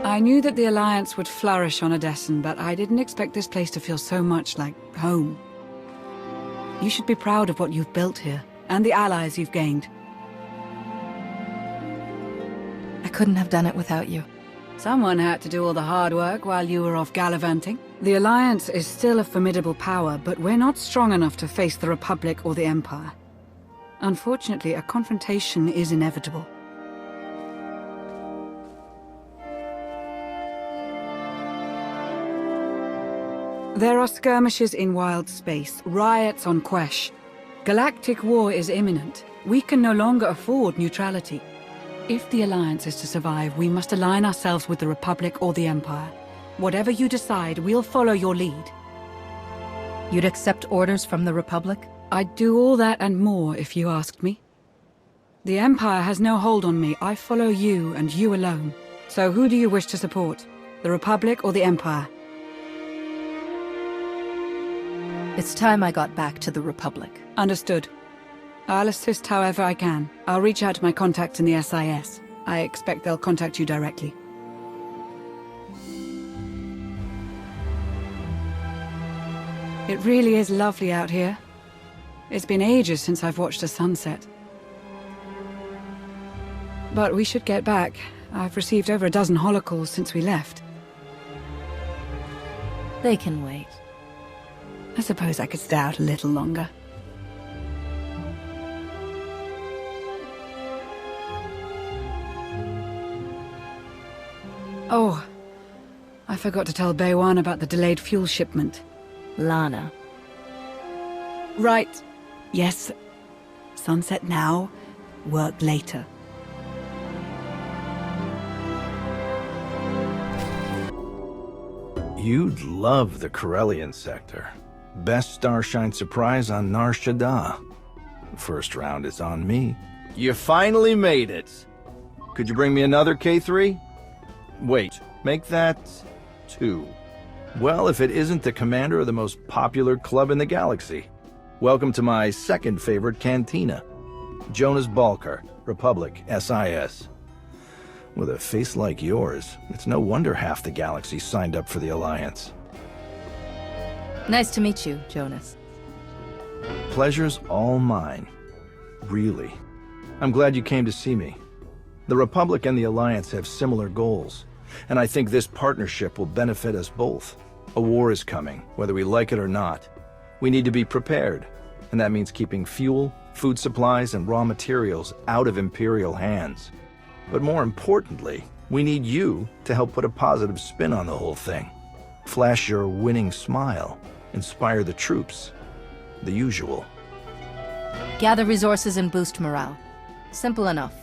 I knew that the Alliance would flourish on Odessen, but I didn't expect this place to feel so much like home. You should be proud of what you've built here, and the allies you've gained. I couldn't have done it without you. Someone had to do all the hard work while you were off gallivanting. The Alliance is still a formidable power, but we're not strong enough to face the Republic or the Empire. Unfortunately, a confrontation is inevitable. There are skirmishes in wild space, riots on Quesh. Galactic war is imminent. We can no longer afford neutrality. If the Alliance is to survive, we must align ourselves with the Republic or the Empire. Whatever you decide, we'll follow your lead. You'd accept orders from the Republic? I'd do all that and more if you asked me. The Empire has no hold on me. I follow you and you alone. So who do you wish to support? The Republic or the Empire? It's time I got back to the Republic. Understood. I'll assist however I can. I'll reach out to my contacts in the SIS. I expect they'll contact you directly. It really is lovely out here. It's been ages since I've watched a sunset. But we should get back. I've received over a dozen holocalls since we left. They can wait. I suppose I could stay out a little longer. Oh, I forgot to tell Baywan about the delayed fuel shipment. Lana. Right. Yes. Sunset now, work later. You'd love the Corellian sector. Best Starshine surprise on Nar Shaddaa. First round is on me. You finally made it. Could you bring me another K3? Wait, make that 2. Well, if it isn't the commander of the most popular club in the galaxy. Welcome to my second favorite cantina. Jonas Balker, Republic, SIS. With a face like yours, it's no wonder half the galaxy signed up for the Alliance. Nice to meet you, Jonas. Pleasure's all mine. Really. I'm glad you came to see me. The Republic and the Alliance have similar goals, and I think this partnership will benefit us both. A war is coming, whether we like it or not. We need to be prepared, and that means keeping fuel, food supplies, and raw materials out of Imperial hands. But more importantly, we need you to help put a positive spin on the whole thing. Flash your winning smile, inspire the troops. The usual. Gather resources and boost morale. Simple enough.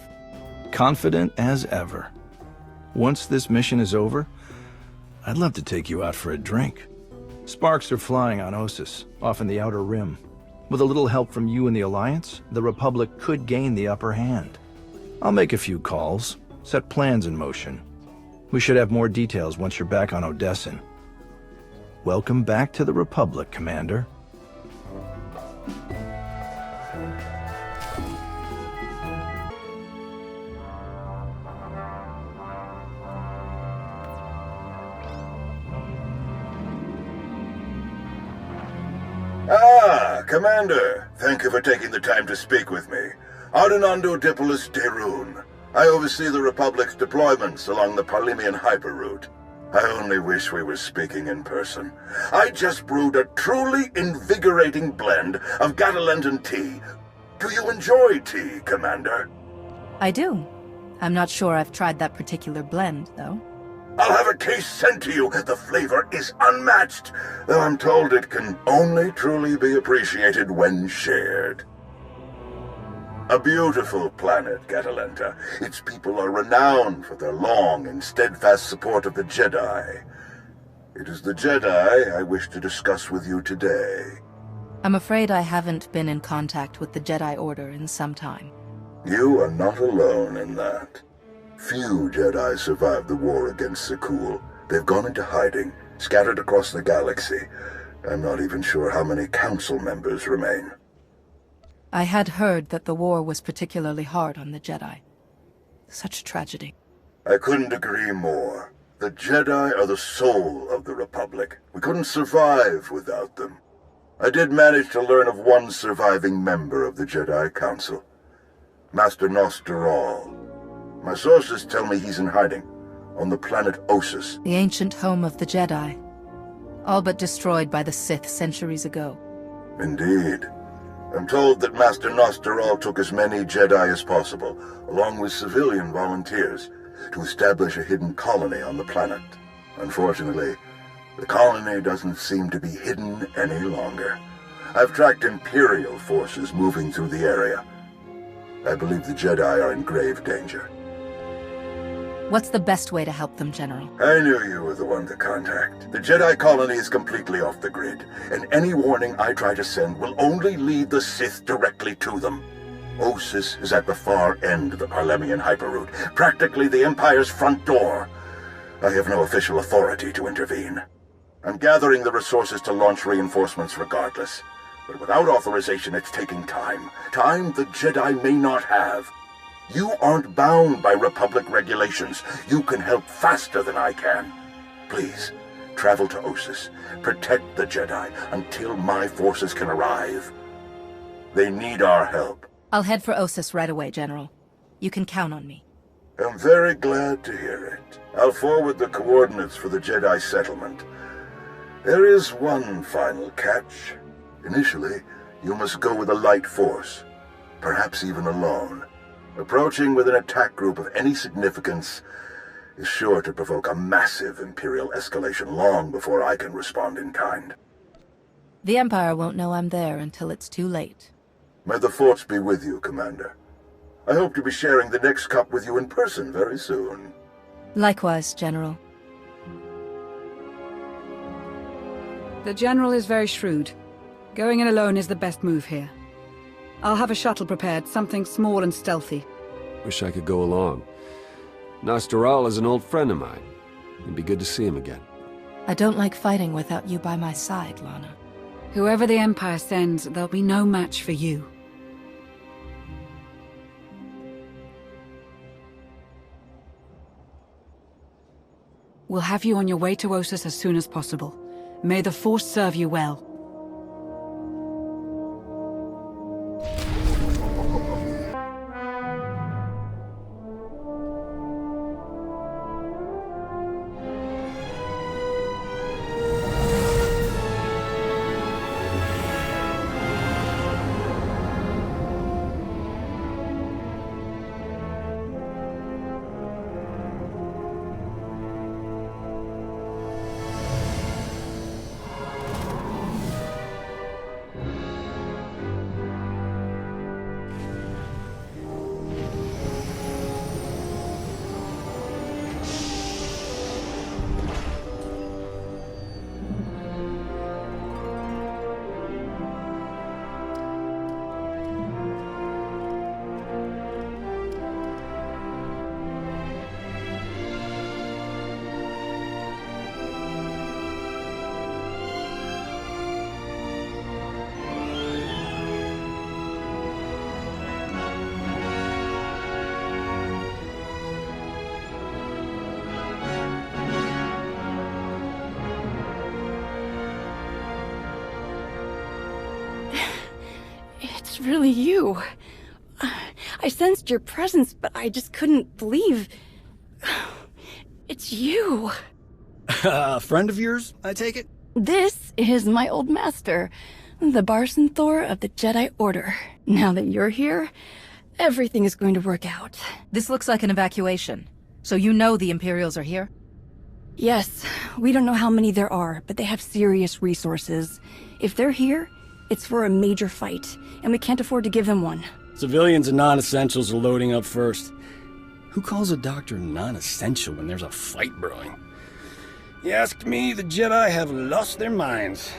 Confident as ever. Once this mission is over, I'd love to take you out for a drink. Sparks are flying on Ossus, off in the Outer Rim. With a little help from you and the Alliance, the Republic could gain the upper hand. I'll make a few calls, set plans in motion. We should have more details once you're back on Odessen. Welcome back to the Republic, Commander. Ah, Commander. Thank you for taking the time to speak with me. Ardinando Dipolis Derun. I oversee the Republic's deployments along the Parlemian hyperroute. I only wish we were speaking in person. I just brewed a truly invigorating blend of Gatalentan tea. Do you enjoy tea, Commander? I do. I'm not sure I've tried that particular blend, though. I'll have a case sent to you. The flavor is unmatched, though I'm told it can only truly be appreciated when shared. A beautiful planet, Catalenta. Its people are renowned for their long and steadfast support of the Jedi. It is the Jedi I wish to discuss with you today. I'm afraid I haven't been in contact with the Jedi Order in some time. You are not alone in that. Few Jedi survived the war against Sekul. They've gone into hiding, scattered across the galaxy. I'm not even sure how many council members remain. I had heard that the war was particularly hard on the Jedi. Such a tragedy. I couldn't agree more. The Jedi are the soul of the Republic. We couldn't survive without them. I did manage to learn of one surviving member of the Jedi Council, Master Nosteral. My sources tell me he's in hiding, on the planet Ossus. The ancient home of the Jedi. All but destroyed by the Sith centuries ago. Indeed. I'm told that Master Nosteral took as many Jedi as possible, along with civilian volunteers, to establish a hidden colony on the planet. Unfortunately, the colony doesn't seem to be hidden any longer. I've tracked Imperial forces moving through the area. I believe the Jedi are in grave danger. What's the best way to help them, General? I knew you were the one to contact. The Jedi colony is completely off the grid, and any warning I try to send will only lead the Sith directly to them. Ossus is at the far end of the Parlemian hyperroute, practically the Empire's front door. I have no official authority to intervene. I'm gathering the resources to launch reinforcements regardless. But without authorization, it's taking time. Time the Jedi may not have. You aren't bound by Republic regulations. You can help faster than I can. Please, travel to Ossus. Protect the Jedi until my forces can arrive. They need our help. I'll head for Ossus right away, General. You can count on me. I'm very glad to hear it. I'll forward the coordinates for the Jedi settlement. There is one final catch. Initially, you must go with a light force, perhaps even alone. Approaching with an attack group of any significance is sure to provoke a massive Imperial escalation long before I can respond in kind. The Empire won't know I'm there until it's too late. May the Force be with you, Commander. I hope to be sharing the next cup with you in person very soon. Likewise, General. The General is very shrewd. Going in alone is the best move here. I'll have a shuttle prepared, something small and stealthy. Wish I could go along. Nosteral is an old friend of mine. It'd be good to see him again. I don't like fighting without you by my side, Lana. Whoever the Empire sends, there'll be no match for you. We'll have you on your way to Ossus as soon as possible. May the Force serve you well. It's really you. I sensed your presence, but I just couldn't believe... It's you. A friend of yours, I take it? This is my old master, the Barson Thor of the Jedi Order. Now that you're here, everything is going to work out. This looks like an evacuation. So you know the Imperials are here? Yes, we don't know how many there are, but they have serious resources. If they're here, it's for a major fight, and we can't afford to give them one. Civilians and non-essentials are loading up first. Who calls a doctor non-essential when there's a fight brewing? You ask me, the Jedi have lost their minds.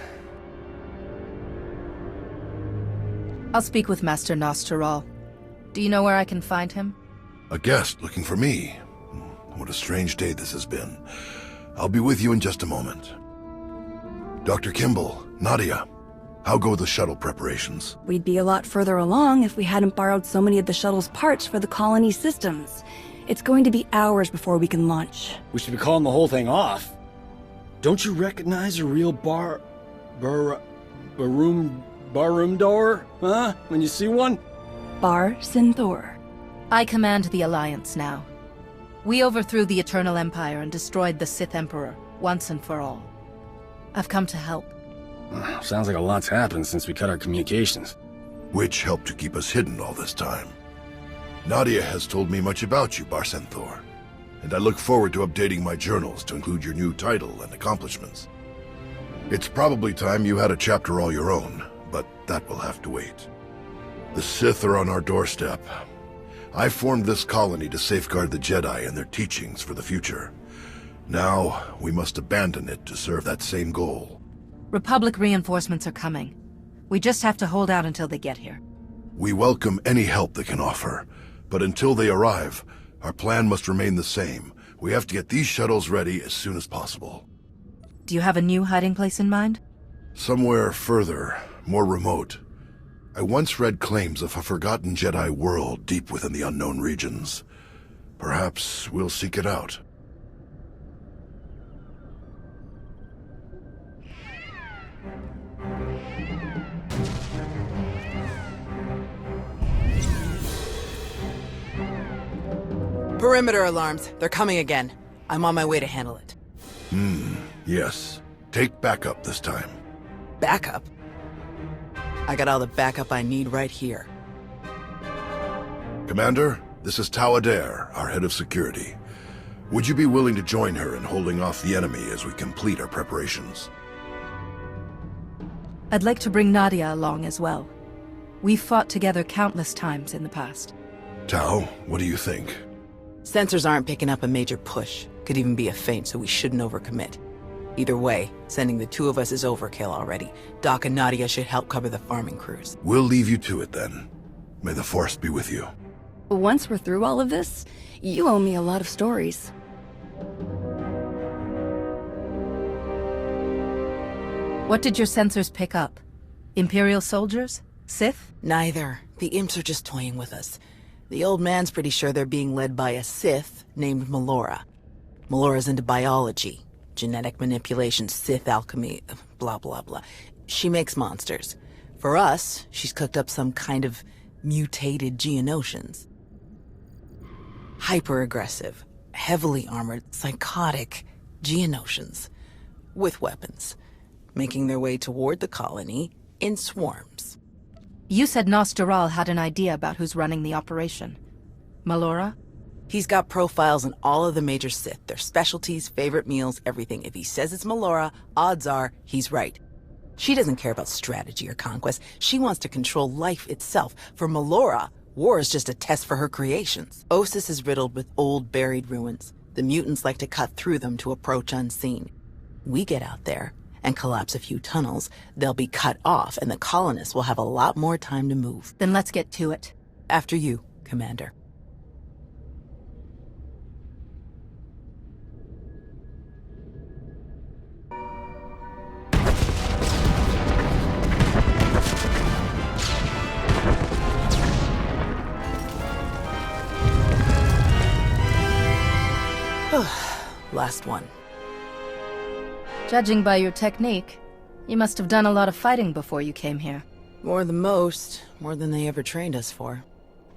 I'll speak with Master Nosteral. Do you know where I can find him? A guest looking for me. What a strange day this has been. I'll be with you in just a moment. Dr. Kimball, Nadia, how go the shuttle preparations? We'd be a lot further along if we hadn't borrowed so many of the shuttle's parts for the colony systems. It's going to be hours before we can launch. We should be calling the whole thing off. Don't you recognize a real barroom door? Huh? When you see one? Bar Synthor. I command the Alliance now. We overthrew the Eternal Empire and destroyed the Sith Emperor, once and for all. I've come to help. Sounds like a lot's happened since we cut our communications. Which helped to keep us hidden all this time. Nadia has told me much about you, Barsenthor, and I look forward to updating my journals to include your new title and accomplishments. It's probably time you had a chapter all your own, but that will have to wait. The Sith are on our doorstep. I formed this colony to safeguard the Jedi and their teachings for the future. Now, we must abandon it to serve that same goal. Republic reinforcements are coming. We just have to hold out until they get here. We welcome any help they can offer, but until they arrive, our plan must remain the same. We have to get these shuttles ready as soon as possible. Do you have a new hiding place in mind? Somewhere further, more remote. I once read claims of a forgotten Jedi world deep within the unknown regions. Perhaps we'll seek it out. Perimeter alarms. They're coming again. I'm on my way to handle it. Yes. Take backup this time. Backup? I got all the backup I need right here. Commander, this is Tau Adair, our head of security. Would you be willing to join her in holding off the enemy as we complete our preparations? I'd like to bring Nadia along as well. We've fought together countless times in the past. Tau, what do you think? Sensors aren't picking up a major push. Could even be a feint, so we shouldn't overcommit. Either way, sending the two of us is overkill already. Doc and Nadia should help cover the farming crews. We'll leave you to it then. May the Force be with you. Once we're through all of this, you owe me a lot of stories. What did your sensors pick up? Imperial soldiers? Sith? Neither. The imps are just toying with us. The old man's pretty sure they're being led by a Sith named Melora. Melora's into biology, genetic manipulation, Sith alchemy, blah blah blah. She makes monsters. For us, she's cooked up some kind of mutated Geonosians. Hyper-aggressive, heavily armored, psychotic Geonosians. With weapons. Making their way toward the colony in swarms. You said Nosteral had an idea about who's running the operation. Melora? He's got profiles on all of the major Sith, their specialties, favorite meals, everything. If he says it's Melora, odds are he's right. She doesn't care about strategy or conquest. She wants to control life itself. For Melora, war is just a test for her creations. Ossus is riddled with old, buried ruins. The mutants like to cut through them to approach unseen. We get out there and collapse a few tunnels, they'll be cut off, and the colonists will have a lot more time to move. Then let's get to it. After you, Commander. Last one. Judging by your technique, you must have done a lot of fighting before you came here. More than most, more than they ever trained us for.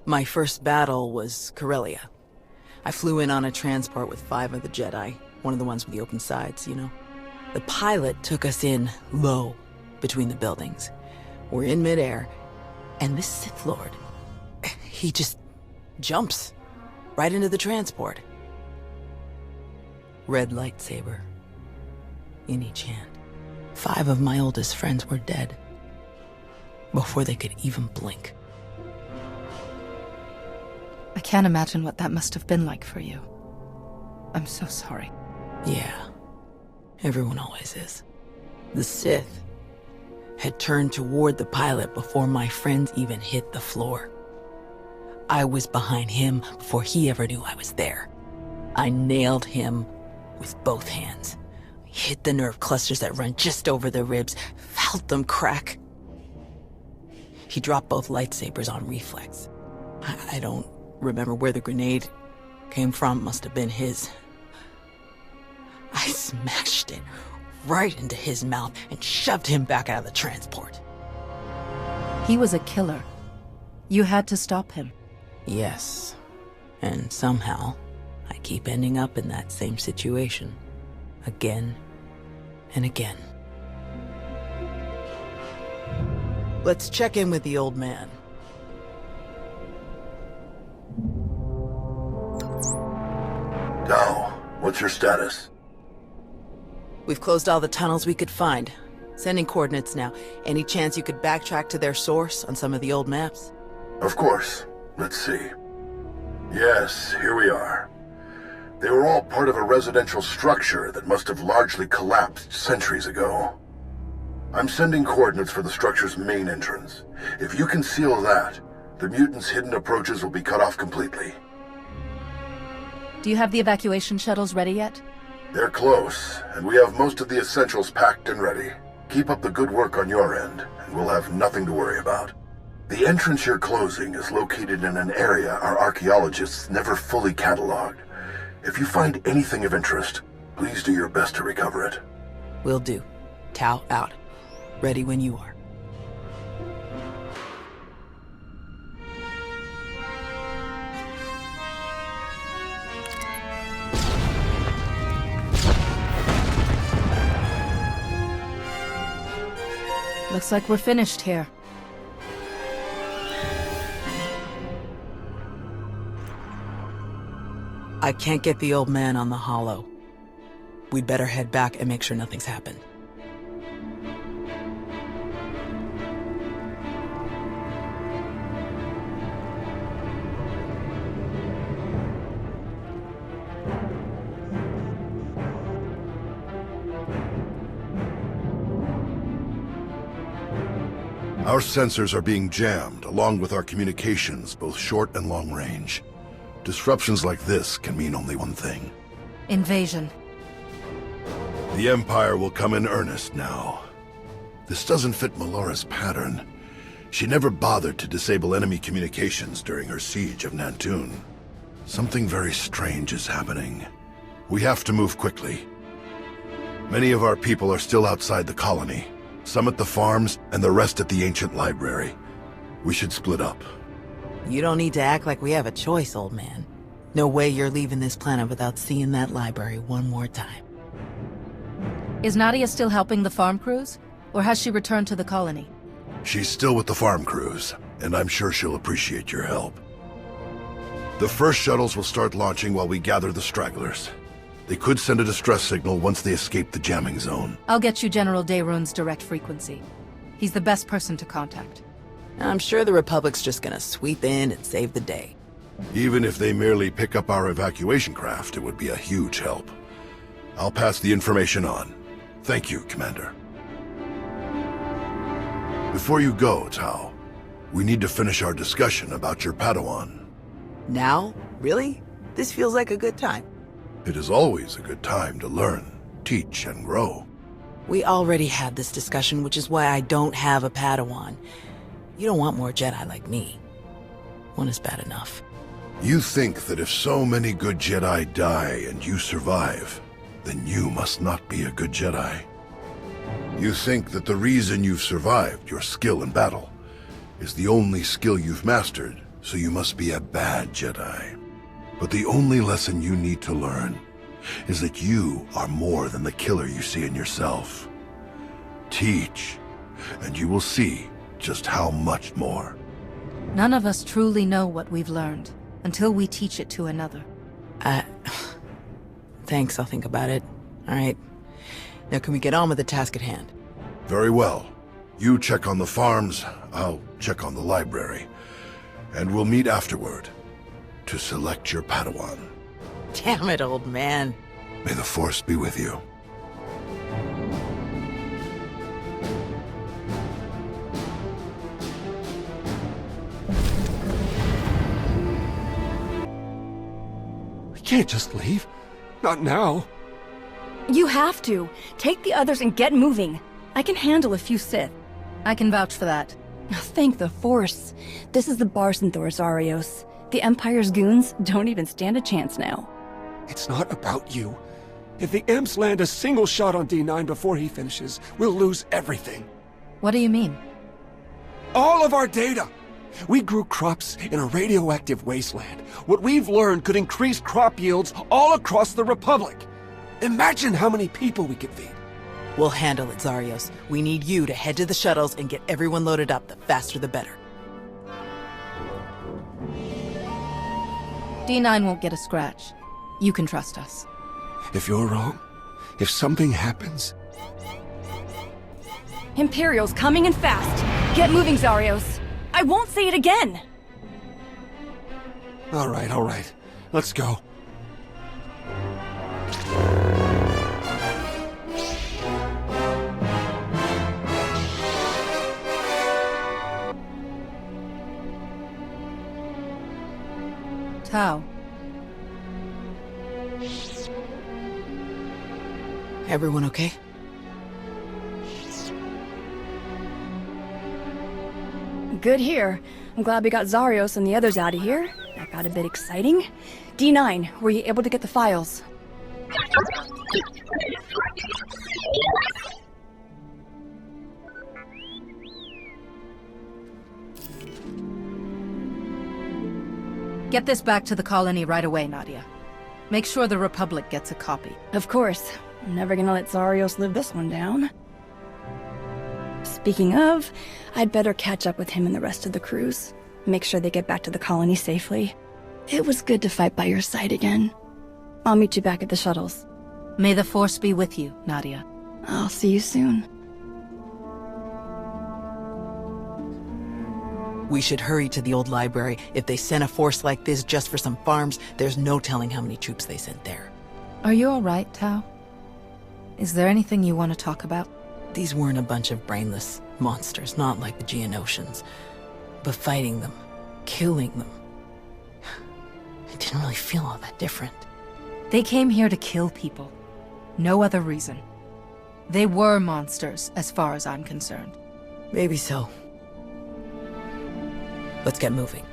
My first battle was Corellia. I flew in on a transport with 5 of the Jedi, one of the ones with the open sides, you know. The pilot took us in low, between the buildings. We're in midair, and this Sith Lord, he just jumps right into the transport. Red lightsaber in each hand. 5 of my oldest friends were dead before they could even blink. I can't imagine what that must have been like for you. I'm so sorry. Yeah, everyone always is. The Sith had turned toward the pilot before my friends even hit the floor. I was behind him before he ever knew I was there. I nailed him with both hands. Hit the nerve clusters that run just over the ribs, felt them crack. He dropped both lightsabers on reflex. I don't remember where the grenade came from must have been his. I smashed it right into his mouth and shoved him back out of the transport. He was a killer. You had to stop him. Yes. And somehow, I keep ending up in that same situation. Again and again. Let's check in with the old man. Tao, what's your status? We've closed all the tunnels we could find. Sending coordinates now. Any chance you could backtrack to their source on some of the old maps? Of course. Let's see. Yes, here we are. They were all part of a residential structure that must have largely collapsed centuries ago. I'm sending coordinates for the structure's main entrance. If you can seal that, the mutants' hidden approaches will be cut off completely. Do you have the evacuation shuttles ready yet? They're close, and we have most of the essentials packed and ready. Keep up the good work on your end, and we'll have nothing to worry about. The entrance you're closing is located in an area our archaeologists never fully cataloged. If you find anything of interest, please do your best to recover it. Will do. Tao out. Ready when you are. Looks like we're finished here. I can't get the old man on the holo. We'd better head back and make sure nothing's happened. Our sensors are being jammed, along with our communications, both short and long range. Disruptions like this can mean only one thing. Invasion. The Empire will come in earnest now. This doesn't fit Melora's pattern. She never bothered to disable enemy communications during her siege of Nantoon. Something very strange is happening. We have to move quickly. Many of our people are still outside the colony. Some at the farms, and the rest at the ancient library. We should split up. You don't need to act like we have a choice, old man. No way you're leaving this planet without seeing that library one more time. Is Nadia still helping the farm crews? Or has she returned to the colony? She's still with the farm crews, and I'm sure she'll appreciate your help. The first shuttles will start launching while we gather the stragglers. They could send a distress signal once they escape the jamming zone. I'll get you General Dayrun's direct frequency. He's the best person to contact. I'm sure the Republic's just gonna sweep in and save the day. Even if they merely pick up our evacuation craft, it would be a huge help. I'll pass the information on. Thank you, Commander. Before you go, Tao, we need to finish our discussion about your Padawan. Now? Really? This feels like a good time. It is always a good time to learn, teach, and grow. We already had this discussion, which is why I don't have a Padawan. You don't want more Jedi like me. One is bad enough. You think that if so many good Jedi die and you survive, then you must not be a good Jedi. You think that the reason you've survived, your skill in battle, is the only skill you've mastered, so you must be a bad Jedi. But the only lesson you need to learn is that you are more than the killer you see in yourself. Teach, and you will see just how much more. None of us truly know what we've learned until we teach it to another. Thanks, I'll think about it. All right. Now can we get on with the task at hand? Very well. You check on the farms, I'll check on the library. And we'll meet afterward to select your Padawan. Damn it, old man. May the Force be with you. We can't just leave. Not now. You have to. Take the others and get moving. I can handle a few Sith. I can vouch for that. Thank the Force. This is the Barsenthor, Zarios. The Empire's goons don't even stand a chance now. It's not about you. If the imps land a single shot on D9 before he finishes, we'll lose everything. What do you mean? All of our data! We grew crops in a radioactive wasteland. What we've learned could increase crop yields all across the Republic. Imagine how many people we could feed. We'll handle it, Zarios. We need you to head to the shuttles and get everyone loaded up. The faster the better. D9 won't get a scratch. You can trust us. If you're wrong, if something happens... Imperial's coming in fast. Get moving, Zarios. I won't say it again. All right. Let's go. Tau. Everyone okay? Good here. I'm glad we got Zarios and the others out of here. That got a bit exciting. D9, were you able to get the files? Get this back to the colony right away, Nadia. Make sure the Republic gets a copy. Of course. I'm never gonna let Zarios live this one down. Speaking of, I'd better catch up with him and the rest of the crews. Make sure they get back to the colony safely. It was good to fight by your side again. I'll meet you back at the shuttles. May the Force be with you, Nadia. I'll see you soon. We should hurry to the old library. If they sent a force like this just for some farms, there's no telling how many troops they sent there. Are you all right, Tau? Is there anything you want to talk about? These weren't a bunch of brainless monsters, not like the Geonosians. But fighting them, killing them, it didn't really feel all that different. They came here to kill people. No other reason. They were monsters, as far as I'm concerned. Maybe so. Let's get moving.